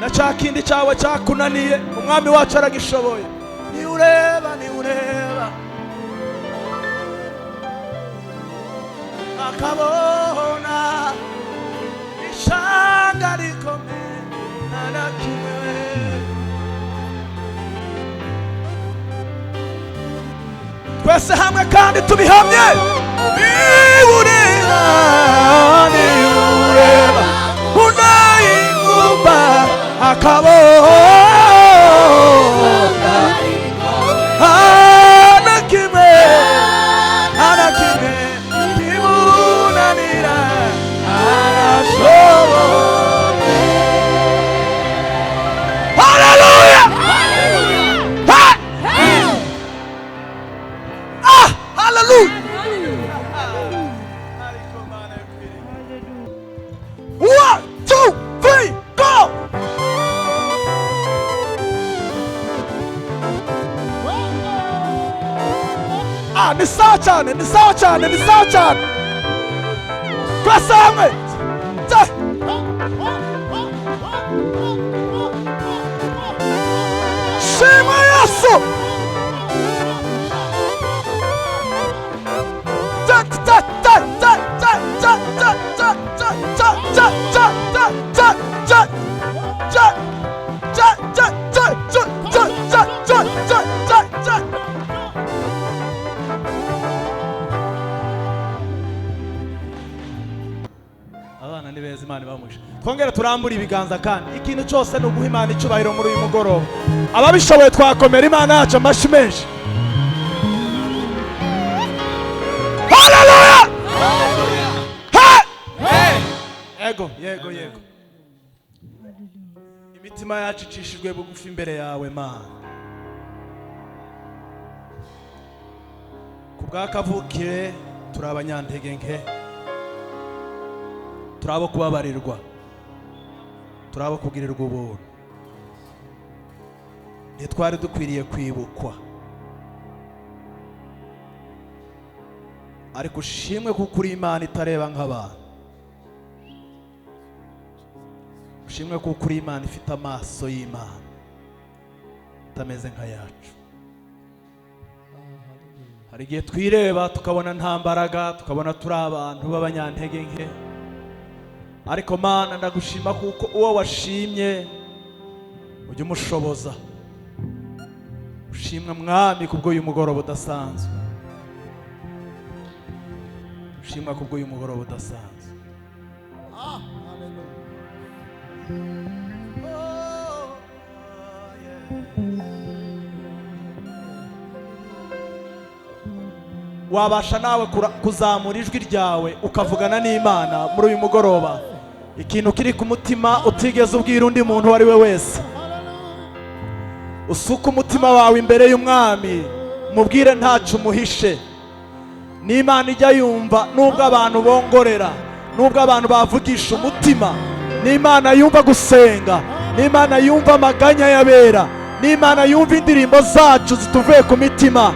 na cya kindi cyawe cyakunaniye umwami wacu aragishoboye. Ni ureba akabona ishanga rikomeye na kimwe. Twese hamwe kandi tubihamye. Ni ureba unayingumba akabona ni sawa cyane. Twese hamwe. Shima Yesu. Twongere turambura ibiganza kandi ikintu cyose no guha Imana icyubahiro muri uyu mugoroba. Ababishoboye twakomera Imana yacu amashyi menshi. Haleluya! Yego. Imitima yacu icishijwe bugufi imbere yawe Mana. Kubwakavukire turi abanyantege nke. Turabo kubabarirwa. Turabo kugirirwa ubuntu. Ntitwari dukwiriye kwibukwa. Ariko ushimwe kuko uri Imana itareba nk'abantu. Ushimwe kuko uri Imana ifite amaso y'Imana itameze nk'ayacu. Hari igihe twireba tukabona nta mbaraga, tukabona turi abantu b'abanyantege nke. Ariko Mana ndagushima kuko uwo washimye ujye umushoboza. Ushimwe Mwami kubwo uyu mugoroba udasanzwe. Ushimwe kubwo uyu mugoroba udasanzwe. Wabasha nawe kuzamura ijwi ryawe ukavugana n'Imana muri uyu mugoroba. Ikintu kiri ku mutima utigeze ubwira undi muntu wari we wese. Usuka umutima wawe imbere y'Umwami, mubwire ntacyo umuhishe. N'Imana ijya yumva nubwo abantu bongorera, nubwo abantu bavugisha umutima. N'Imana yumva gusenga, n'Imana yumva amaganya y'abera, n'Imana yumva indirimbo zacu zituvuye ku mitima.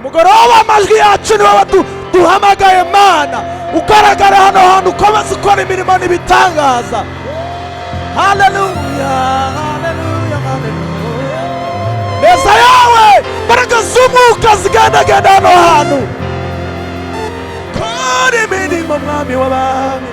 Mugoroba amajwi yacu ni wowe duhamagaye Mana. Ugaragara hano hantu ukomeze ukora imirimo n'ibitangaza. Haleluya. Neza yawe mbaraga z'umwuka zigendagenda hano hantu. Kora imirimo Mwami w'abami.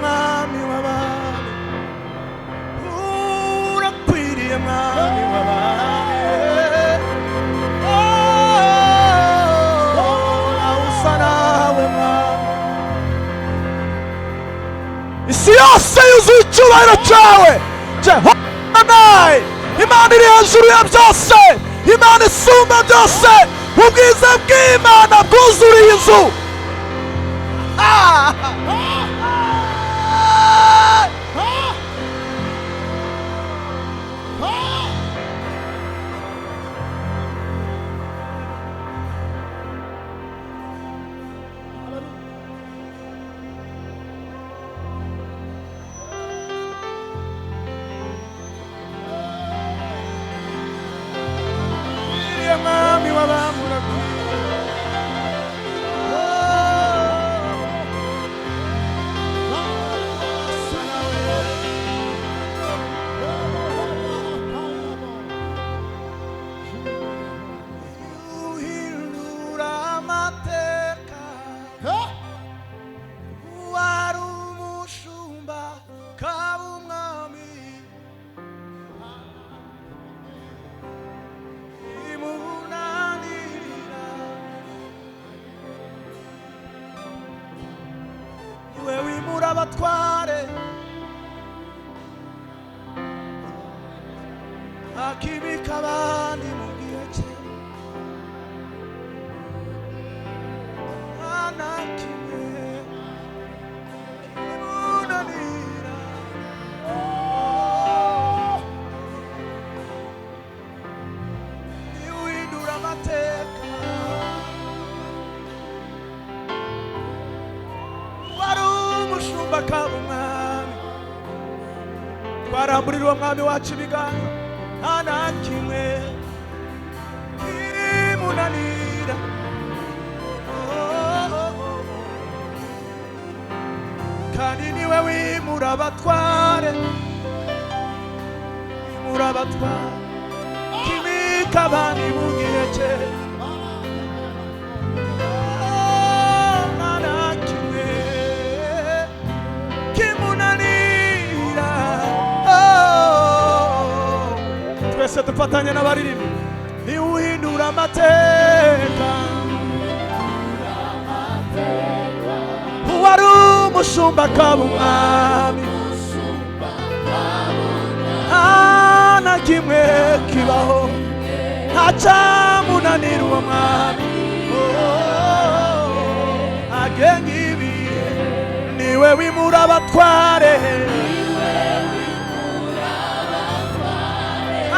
Mwami w'abami, urakwiriye Mwami w'abami. Usa nawe Mwami. Isi yose yuzuye icyubahiro cyawe Jehova. Imana iri hejuru ya byose, Imana isumba byose. Ubwiza bw'Imana bwuzuriye inzu. mwami w'abamura abatware akibika abandi mu gihe cye nta kimwe kimunanira niwe uhindura amateka umushumba akaba umwami twaramburira uwo mwami wacu ibiganza nta na kimwe kimunanira kandi niwe wimura abatware kimika abandi mu gihe cye twese dufatanye n'abaririmbi niwe uhindura amateka uwari umushumba akaba umwami nta na kimwe kibaho ntacyamunanira uwo mwami agenga ibihe niwe wimura abatware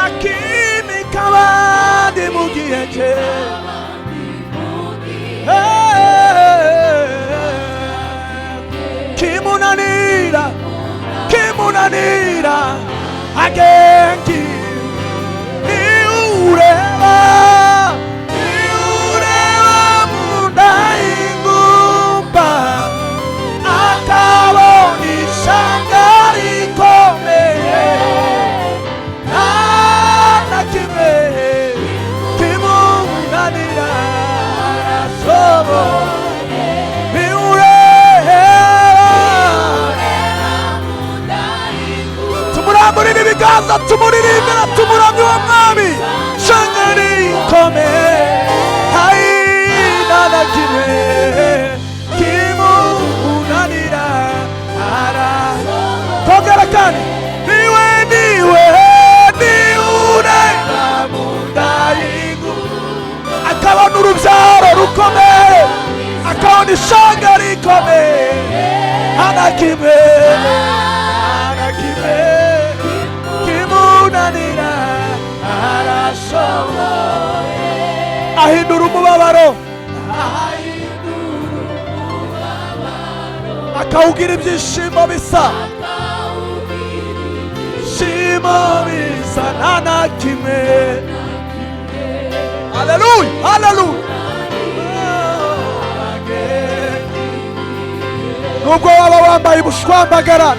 akimika abandi mu gihe cye kimunanira agengi niureba mu nda y'ingumba akabona ishyanga rikomeye kimunanira arashoboye tumurambura ibiganza tumuririmbira tumuramya uwo mwami ishyanga rikomeye nta na kimwe kimunanira kongera kandi niwe akabona urubyaro rukomeye akabona ishyanga rikomeye nta na kimwe kimunanira arashoboye ahindura umubabaro akawugira ibyishimo bisa nta na kimwe. Haleluya, haleluya. Nubwo waba wambaye ubushwambagara,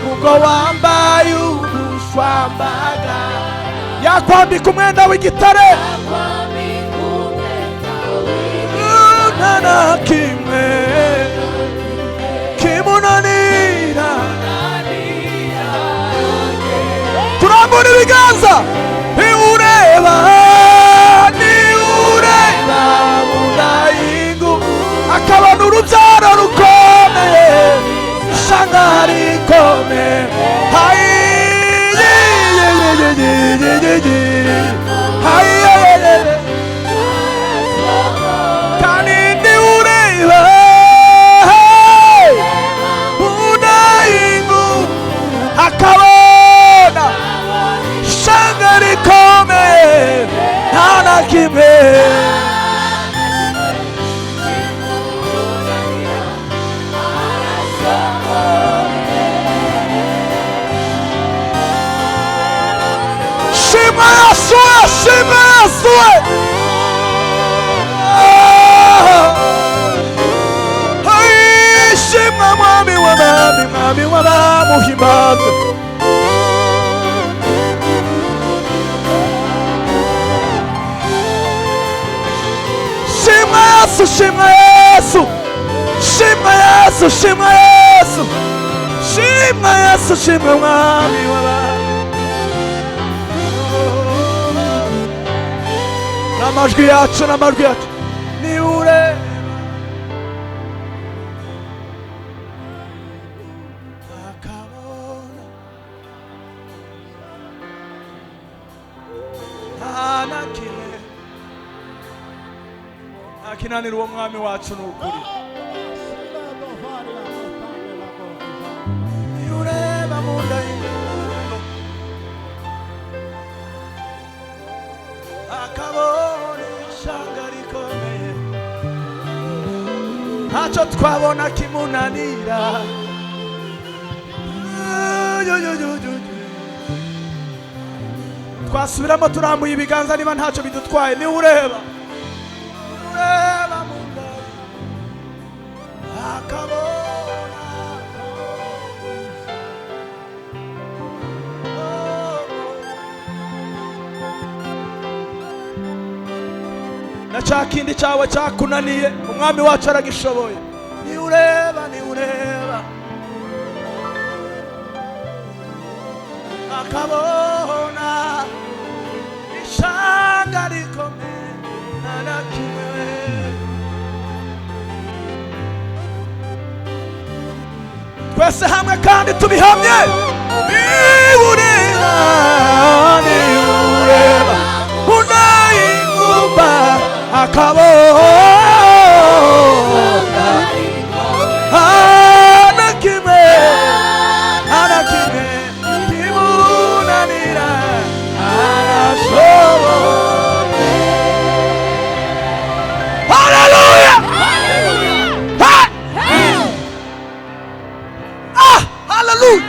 yakwambika umwenda w'igitare, nta na kimwe kimunanira. Turambura ibiganza, niureba mudayingu akabona urubyaro rukomeye ishyanga rikomeye kandi niureba mudayingu akabona ishyanga rikomeye nta na kimwe shima Yesue w'abami mwami w'abamuhimbaza shimwa Yesu shimwa Yesu shimwa Yesu shimwa Yesu shimwa Yesu shimwa mwami w'abami n'amajwi yacu ni ure akabona ntanakine ntakinanira uwo mwami wacu ni ukuri ni ureba mu nda y'ingoma akabona ishanga rikomeye ntacyo twabona kimunanira twasubiramo turambuye ibiganza niba ntacyo bidutwaye ni ureba mu nda akabona na cya kindi cyawe cyakunaniye umwami wacu aragishoboye ni ureba akabona ishanga rikomeye ntanakimwe twese hamwe kandi tubihamye ni ureba unayingumba akabona anakimwe kimunanira arashoboye haleluya haleluya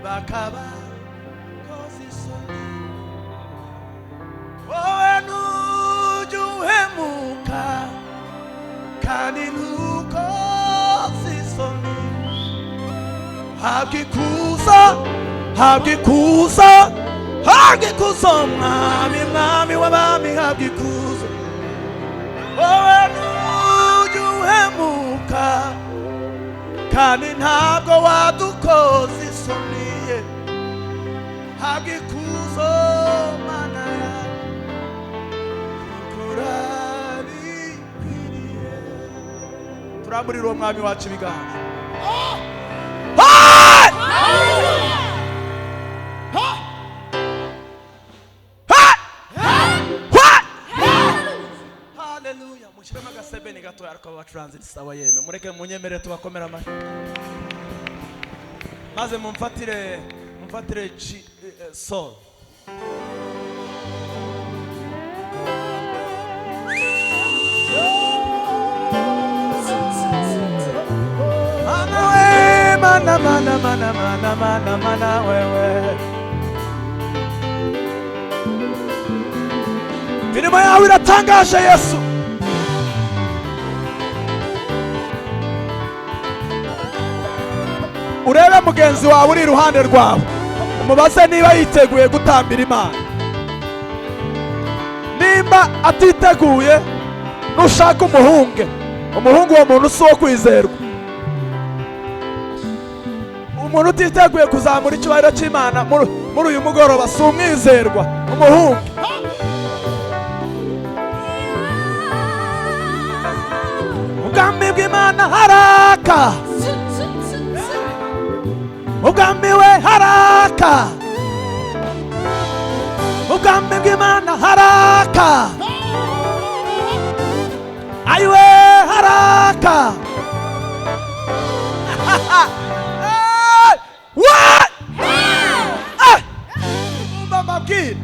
bakaba koze isoni wowe ntujya uhemuka kandi ntukoze isoni habwa ikuzo mwami w'abami habwa ikuzo wowe ntujya uhemuka kandi ntabwo wadukoze isoni habwa ikuzo mana kurabikwiriye turamburira uwo mwami wacu ibiganza haleluya mushyiremo agasebeni gatoya ariko abacuranzi ni sawa yeme mureke munyemerere tubakomera amashyi maze mumfatire sol mana wewe imirimo yawe iratangaje Yesu urebe mugenzi wawe uri iruhande rwawe umubaze niba yiteguye gutambira Imana nimba atiteguye nushaka umuhungu uwo muntu si uwo kwizerwa umuntu utiteguye kuzamura icyubahiro cy'Imana muri uyu mugoroba si umwizerwa umuhungu ubwami bw'Imana haraka ubwami we haraka ubwami bw'Imana haraka ayiwe haraka mbabwire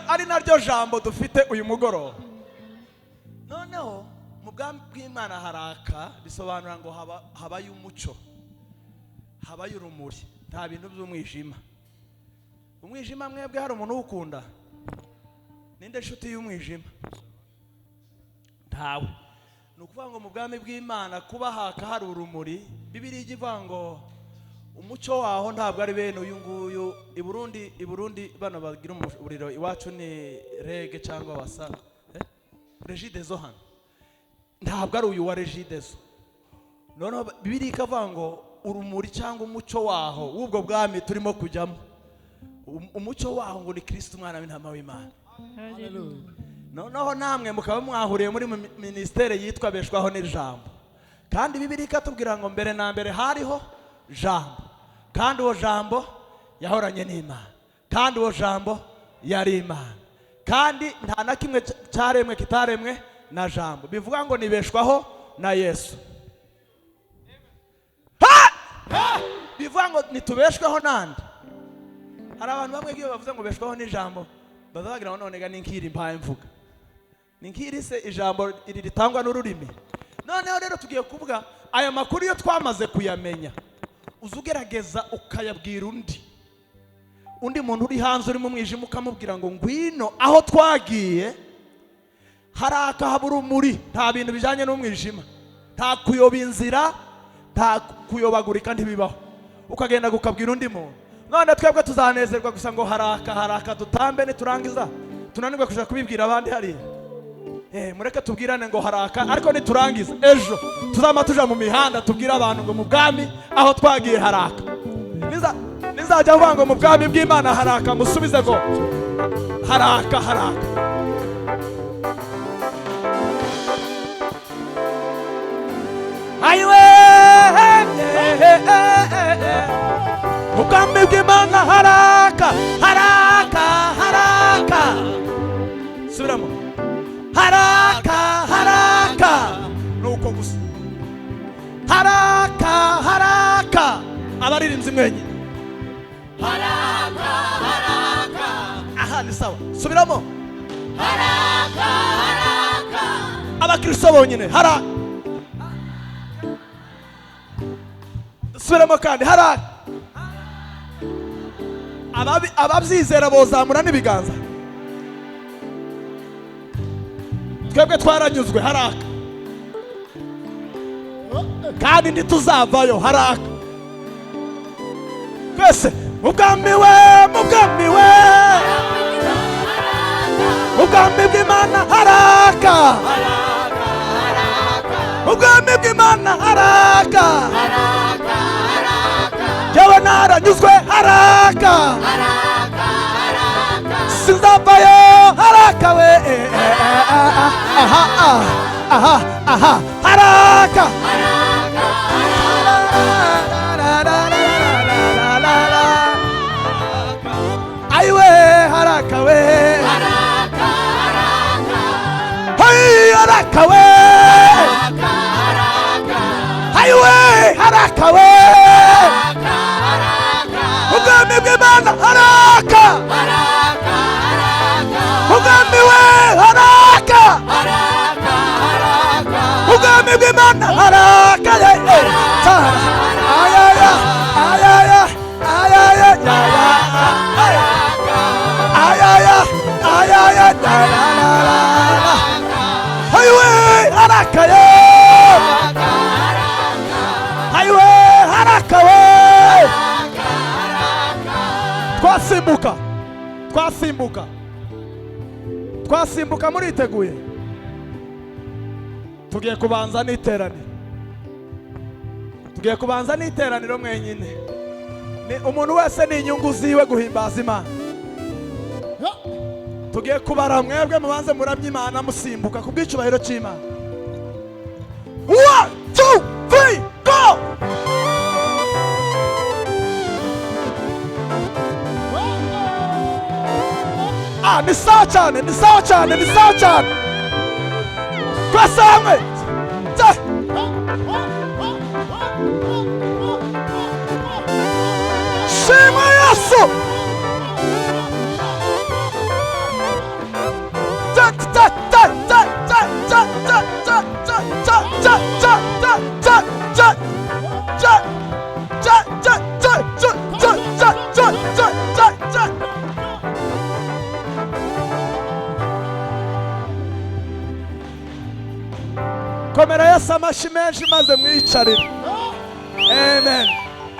ari naryo jambo dufite uyu mugoroba. Noneho mu bwami bw'Imana haraka bisobanura ngo habaye umucyo, habaye urumuri, nta bintu by'umwijima. Umwijima mwebwe hari umuntu ukunda? Ninde nshuti y'umwijima? Ntawe. Ni ukuvuga ngo mu bwami bw'Imana kuba haka hari urumuri, Bibiliya ivuga ngo umucyo waho ntabwo ari bene uyu nguyu. I Burundi bano bagira umuriro, iwacu ni rege cyangwa wasa regidezo hano, ntabwo ari uyu wa regidezo. Noneho Bibiliya ikavuga ngo urumuri cyangwa umucyo waho w'ubwo bwami turimo kujyamo, umucyo waho ngo ni Kristo umwana w'intama w'Imana. Noneho namwe mukaba mwahuriye muri ministere yitwa beshwaho n'ijambo, kandi Bibiliya ikatubwira ngo mbere na mbere hariho jambo, kandi uwo jambo yahoranye n'Imana, kandi uwo jambo yari Imana, kandi nta na kimwe cyaremwe kitaremwe na jambo. Bivuga ngo nibeshwaho na Yesu. Bivuga ngo nitubeshweho nande. Hari abantu bamwe iyo bavuze ngo beshwaho n'ijambo bazagira ngo none ga ninkiri mpaye mvuga, ninkiri se ijambo iri ritangwa n'ururimi. Noneho rero tugiye kuvuga aya makuru yo twamaze kuyamenya, uzugerageza ukayabwira undi muntu uri hanze uri mu mwijima, ukamubwira ngo ngwino aho twagiye haraka haba urumuri, nta bintu bijyanye n'umwijima, nta kuyoba inzira, nta kuyobagurika ntibibaho. Ukagenda ukabwira undi muntu. None twebwe tuzanezerwa gusa ngo haraka dutambe, niturangiza tunanirwa kuja kubibwira abandi hariya. Mureke tubwirane ngo haraka, ariko niturangiza ejo tuzama tuja mu mihanda tubwira abantu ngo mu bwami aho twagiye haraka. Nizajya vuga ngo mu bwami bw'Imana haraka, musubize ngo haraka. Ayiwe mu bwami bw'Imana haraka. Subiramo. Haraka nuko gusa. Haraka abaririmbyi mwenye. Haraka aha ni sawa. Subiramo. Haraka abakristo bonyine haraka. Subiramo kandi haraka. Ababyizera bozamura n'ibiganza. Twebwe twaranyuzwe haraka, kandi ntituzavayo haraka. Twese mu bwami bw'Imana haraka. Mu bwami bw'Imana haraka. Jyewe naranyuzwe haraka. Sinzavayo haraka we. Haraka. Aiwe haraka we. Haraka we. Aiwe haraka we. Ubwami bw'Imana haraka. Ubwami we haraka. Ubwami bw'Imana haraka. Aiwe haraka ye. Aiwe haraka we. Twasimbuka muriteguye. Tugiye kubanza n'iteraniro mwenyine. Ni umuntu wese ni inyungu ziwe guhimbaza Imana. Tugiye kubara mwebwe mubanze muramya Imana musimbuka kubw'icubahiro cy'Imana. 1 2 3 go. Ni sawa cyane. Twasamwe. Shema Yesu. komera Yesu amashyi menshi maze mwiyicarire. Amen.